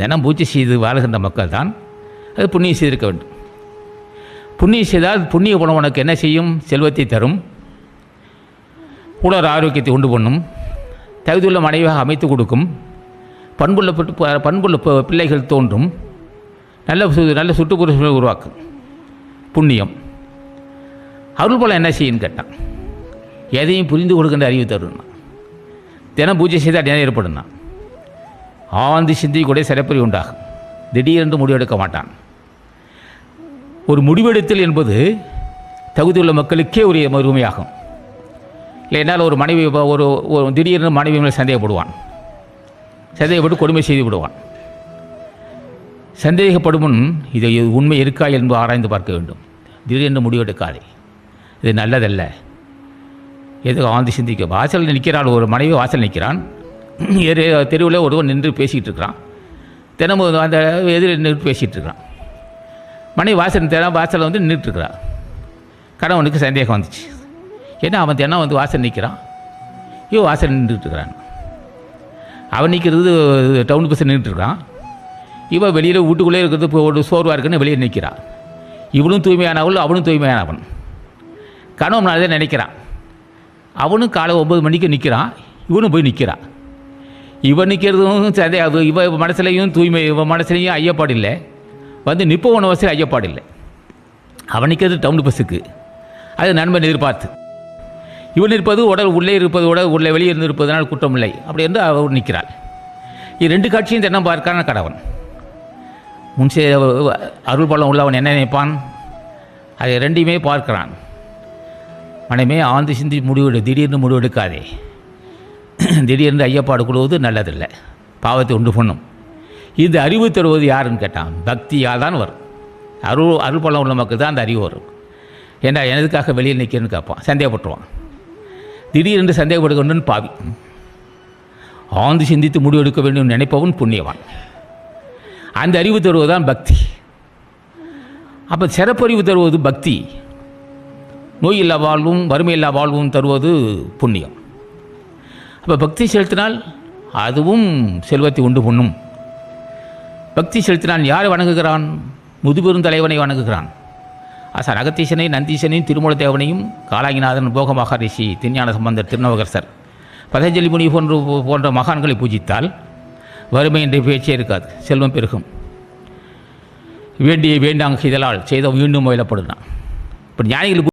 தினம் பூஜை செய்து வாழ்கின்ற மக்கள் தான் அது புண்ணியம் செய்திருக்க வேண்டும். புண்ணியம் செய்தால் புண்ணிய குணம் உனக்கு என்ன செய்யும்? செல்வத்தை தரும், உடல் ஆரோக்கியத்தை உண்டு பண்ணும், தகுதியுள்ள மனைவியாக அமைத்து கொடுக்கும், பண்புள்ள பிள்ளைகள் தோன்றும், நல்ல சுற்றுப்புறங்களை உருவாக்கும். புண்ணியம் அருள் பலம் என்ன செய்யுன்னு கேட்டான். எதையும் புரிந்து கொடுக்கின்ற அறிவு தரும்னா, தினம் பூஜை செய்தால் தினம் ஏற்படும்னா, ஆழ்ந்து சிந்திக்கூடிய சிறப்பறி உண்டாகும். திடீரென்று முடிவெடுக்க மாட்டான். ஒரு முடிவெடுத்தல் என்பது தகுதியுள்ள மக்களுக்கே ஒரு உரிமையாகும். இல்லை என்னால் ஒரு மனைவி ஒரு திடீரென்று மனைவி மேலே சந்தேகப்படுவான், சந்தேகப்பட்டு கொடுமை செய்து விடுவான். சந்தேகப்படும் முன் இதை உண்மை இருக்கா என்பது ஆராய்ந்து பார்க்க வேண்டும். திடீரென்று முடிவெடுக்காதே, இது நல்லதல்ல. எதுக்கு ஆழ்ந்து சிந்திக்க. வாசலில் நிற்கிறாள், ஒரு மனைவி வாசல் நிற்கிறான், தெருவில் ஒருவன் நின்று பேசிகிட்டு இருக்கிறான். தினமும் அந்த எதிரில் நின்று பேசிகிட்டு இருக்கிறான். மனைவி வாசலில் வந்து நின்றுட்டுருக்கிறான். கணவனுக்கு சந்தேகம் வந்துச்சு. ஏன்னா அவன் தினம் வந்து வாசல் நிற்கிறான், இவன் வாசல் நின்றுட்டுருக்கிறான். அவன் நிற்கிறது டவுன் பஸ்ஸில் நின்றுட்டுருக்கான், இவன் வெளியில் வீட்டுக்குள்ளே இருக்கிறது இப்போ ஒரு சோர்வாக இருக்குன்னு வெளியே நிற்கிறான். இவனும் தூய்மையானவள், அவனும் தூய்மையானவன். கணவன் அதை நினைக்கிறான். அவனும் காலை 9 மணிக்கு நிற்கிறான், இவனும் போய் நிற்கிறான். இவன் நிற்கிறதும் சந்தேகம், இவன் மனசுலையும் தூய்மை, இவன் மனசுலையும் ஐயப்பாடு இல்லை, வந்து நிற்பவன வசதி ஐயப்பாடு இல்லை. அவன் நிற்கிறது டவுன் பஸ்ஸுக்கு, அது நண்பன் எதிர்பார்த்து. இவன் இருப்பது உடல் உள்ளே இருப்பது உள்ளே வெளியே இருந்து இருப்பதனால் குற்றம் இல்லை அப்படி என்று அவர் நிற்கிறாள். இது 2 காட்சியும் தினம் பார்க்கான கடவன். முன்சே அருள் பலம் உள்ளவன் என்ன நினைப்பான்? அதை 2யுமே பார்க்கிறான். மனமே ஆழ்ந்து சிந்தி முடிவெடு, திடீர்னு முடிவெடுக்காதே. திடீர்னு ஐயப்பாடு கொள்வது நல்லதில்லை, பாவத்தை உண்டு பண்ணும். இந்த அறிவு தருவது யாருன்னு கேட்டான். பக்தியாக தான் வரும். அருள் பலம் உள்ள மக்கள் தான் அந்த அறிவு வரும். ஏன்னா எனதுக்காக வெளியில் நிற்கிறேன்னு கேட்பான், சந்தேகப்பட்டுருவான். திடீரென்று சந்தேகப்படுத்த வேண்டும் பாவி. ஆழ்ந்து சிந்தித்து முடிவெடுக்க வேண்டும் நினைப்பவன் புண்ணியவான். அந்த அறிவு தருவதுதான் பக்தி. அப்போ சிறப்பறிவு தருவது பக்தி, நோய் இல்லா வாழ்வும் வறுமை இல்லா வாழ்வும் தருவது புண்ணியம். அப்போ பக்தி செலுத்தினால் அதுவும் செல்வத்தை உண்டு பண்ணும். பக்தி செலுத்தினால் யாரை வணங்குகிறான்? முதுபெரும் தலைவனை வணங்குகிறான். ஆசான் அகத்தீசனை, நந்தீசனையும், திருமூல தேவனையும், காலாங்கிநாதன், போக மகாரிஷி, திருஞான சம்பந்தர், திருநவகர்சர், பதஞ்சலி முனி போன்ற மகான்களை பூஜித்தால் வறுமை என்ற பேச்சே இருக்காது, செல்வம் பெருகும். வேண்டிய வேண்டாங்க இதழால் செய்த மீண்டும் முயலப்படுதான். இப்போ ஞானிகள்